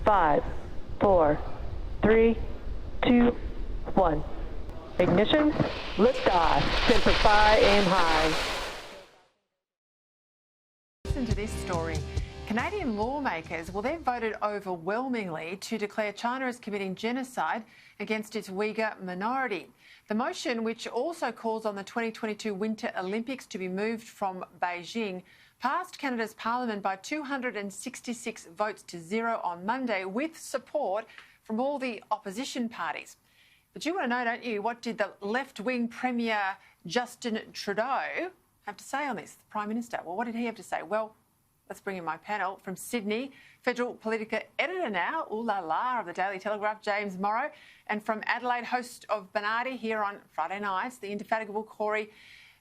5, 4, 3, 2, 1. Ignition, liftoff, Semper Fi, aim high. Listen to this story. Canadian lawmakers, well, they've voted overwhelmingly to declare China is committing genocide against its Uyghur minority. The motion, which also calls on the 2022 Winter Olympics to be moved from Beijing, passed Canada's parliament by 266 votes to 0 on Monday, with support from all the opposition parties. But you want to know, don't you, what did the left-wing Premier Justin Trudeau have to say on this, the Prime Minister? Well, what did he have to say? Well, let's bring in my panel. From Sydney, Federal Politica editor now, ooh la la, of the Daily Telegraph, James Morrow. And from Adelaide, host of Bernardi here on Friday nights, the indefatigable Cory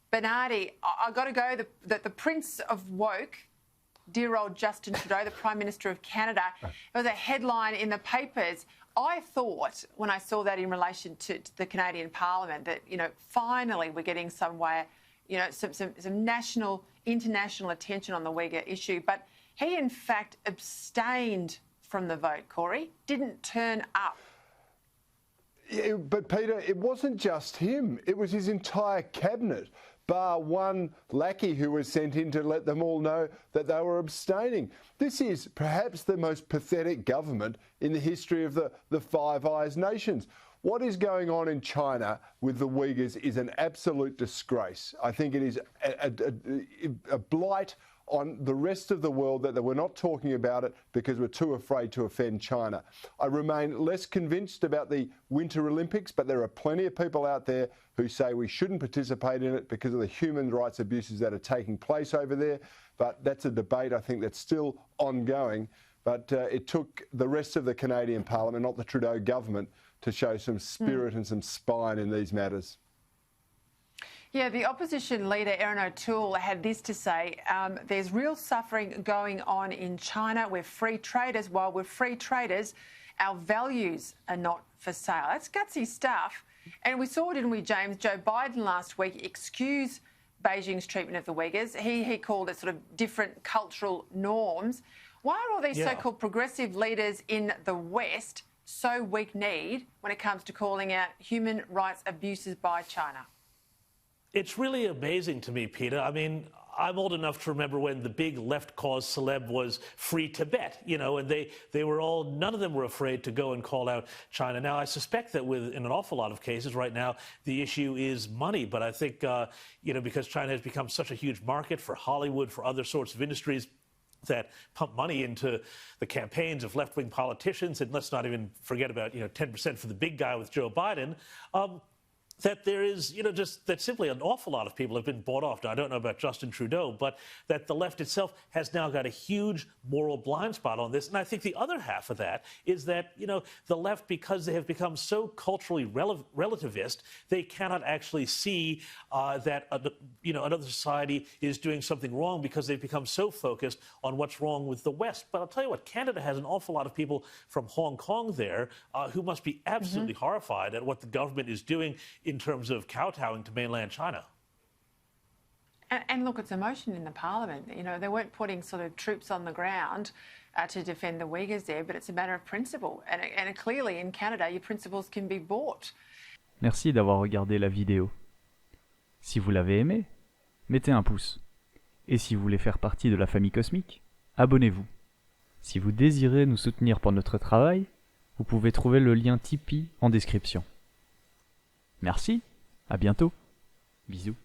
Bernardi. I've got to go, the Prince of Woke, dear old Justin Trudeau, the Prime Minister of Canada. It was a headline in the papers. I thought, when I saw that in relation to the Canadian Parliament, that, you know, finally we're getting somewhere, you know, some national, international attention on the Uyghur issue. But he, in fact, abstained from the vote, Cory, didn't turn up. Yeah, but, Peter, it wasn't just him. It was his entire cabinet, bar one lackey who was sent in to let them all know that they were abstaining. This is perhaps the most pathetic government in the history of the Five Eyes nations. What is going on in China with the Uyghurs is an absolute disgrace. I think it is a blight on the rest of the world that we're not talking about it because we're too afraid to offend China. I remain less convinced about the Winter Olympics, but there are plenty of people out there who say we shouldn't participate in it because of the human rights abuses that are taking place over there. But that's a debate, I think, that's still ongoing. But it took the rest of the Canadian Parliament, not the Trudeau government, to show some spirit and some spine in these matters. Yeah, the opposition leader, Erin O'Toole, had this to say. There's real suffering going on in China. We're free traders. While we're free traders, our values are not for sale. That's gutsy stuff. And we saw, didn't we, James, Joe Biden last week excuse Beijing's treatment of the Uyghurs. He called it sort of different cultural norms. Why are all these so-called progressive leaders in the West so weak-kneed when it comes to calling out human rights abuses by China? It's really amazing to me, Peter. I mean, I'm old enough to remember when the big left cause celeb was Free Tibet, you know, and they were all, none of them were afraid to go and call out China. Now, I suspect that in an awful lot of cases right now, the issue is money. But I think, you know, because China has become such a huge market for Hollywood, for other sorts of industries that pump money into the campaigns of left-wing politicians, and let's not even forget about, you know, 10% for the big guy with Joe Biden, that there is, you know, just that simply an awful lot of people have been bought off. Now, I don't know about Justin Trudeau, but that the left itself has now got a huge moral blind spot on this. And I think the other half of that is that, you know, the left, because they have become so culturally relativist, they cannot actually see that, you know, another society is doing something wrong because they've become so focused on what's wrong with the West. But I'll tell you what, Canada has an awful lot of people from Hong Kong there who must be absolutely horrified at what the government is doing in terms of kowtowing to mainland China. And look, it's emotion in the parliament. You know, they weren't putting sort of troops on the ground to defend the Uyghurs there, but it's a matter of principle. And clearly, in Canada, your principles can be bought. Merci d'avoir regardé la vidéo. Si vous l'avez aimé, mettez un pouce. Et si vous voulez faire partie de la famille cosmique, abonnez-vous. Si vous désirez nous soutenir pour notre travail, vous pouvez trouver le lien Tipeee en description. Merci, à bientôt. Bisous.